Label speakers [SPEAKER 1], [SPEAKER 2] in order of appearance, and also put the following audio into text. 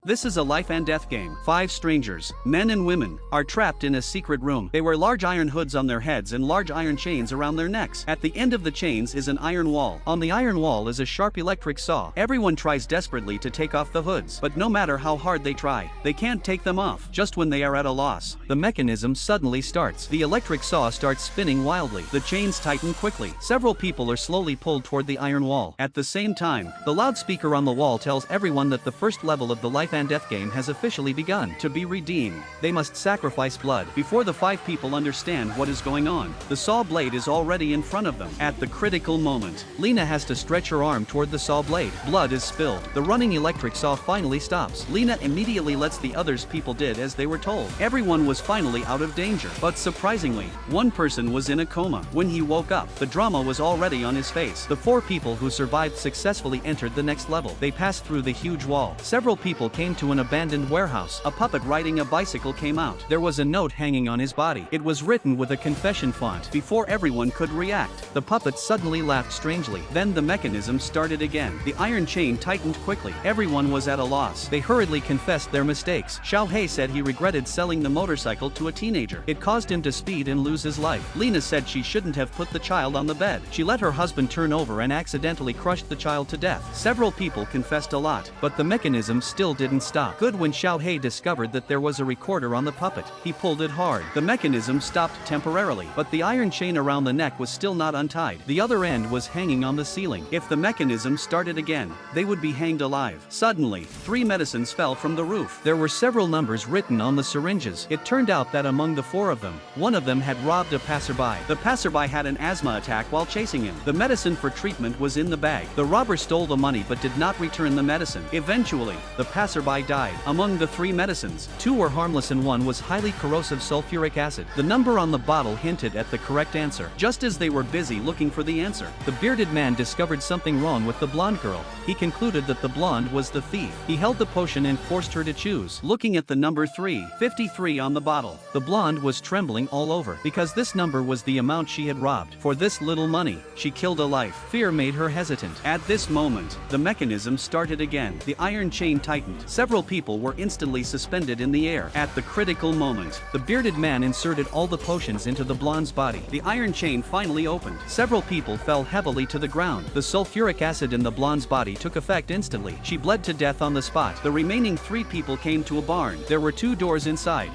[SPEAKER 1] This is a life and death game. 5 strangers, men and women, are trapped in a secret room. They wear large iron hoods on their heads and large iron chains around their necks. At the end of the chains is an iron wall. On the iron wall is a sharp electric saw. Everyone tries desperately to take off the hoods, but no matter how hard they try, they can't take them off. Just when they are at a loss, the mechanism suddenly starts. The electric saw starts spinning wildly. The chains tighten quickly. Several people are slowly pulled toward the iron wall. At the same time, the loudspeaker on the wall tells everyone that the first level of the life and death game has officially begun. To be redeemed, they must sacrifice blood. Before the 5 people understand what is going on, the saw blade is already in front of them. At the critical moment, Lena has to stretch her arm toward the saw blade. Blood is spilled. The running electric saw finally stops. Lena immediately lets the others people did as they were told. Everyone was finally out of danger. But surprisingly, one person was in a coma. When he woke up, the drama was already on his face. The 4 people who survived successfully entered the next level. They passed through the huge wall. Several people came to an abandoned warehouse. A puppet riding a bicycle came out. There was a note hanging on his body. It was written with a confession font. Before everyone could react, the puppet suddenly laughed strangely. Then the mechanism started again. The iron chain tightened quickly. Everyone was at a loss. They hurriedly confessed their mistakes. Xiao He said he regretted selling the motorcycle to a teenager. It caused him to speed and lose his life. Lena said she shouldn't have put the child on the bed. She let her husband turn over and accidentally crushed the child to death. Several people confessed a lot, but the mechanism still didn't stop. Good when Xiao He discovered that there was a recorder on the puppet. He pulled it hard. The mechanism stopped temporarily, but the iron chain around the neck was still not untied. The other end was hanging on the ceiling. If the mechanism started again, they would be hanged alive. Suddenly, 3 medicines fell from the roof. There were several numbers written on the syringes. It turned out that among the 4 of them, one of them had robbed a passerby. The passerby had an asthma attack while chasing him. The medicine for treatment was in the bag. The robber stole the money but did not return the medicine. Eventually, the passerby died. Among the 3 medicines, 2 were harmless and 1 was highly corrosive sulfuric acid. The number on the bottle hinted at the correct answer. Just as they were busy looking for the answer, the bearded man discovered something wrong with the blonde girl. He concluded that the blonde was the thief. He held the potion and forced her to choose. Looking at the number 353 on the bottle, the blonde was trembling all over because this number was the amount she had robbed. For this little money, she killed a life. Fear made her hesitant. At this moment, the mechanism started again. The iron chain tightened. Several people were instantly suspended in the air. At the critical moment, the bearded man inserted all the potions into the blonde's body. The iron chain finally opened. Several people fell heavily to the ground. The sulfuric acid in the blonde's body took effect instantly. She bled to death on the spot. The remaining 3 people came to a barn. There were 2 doors inside.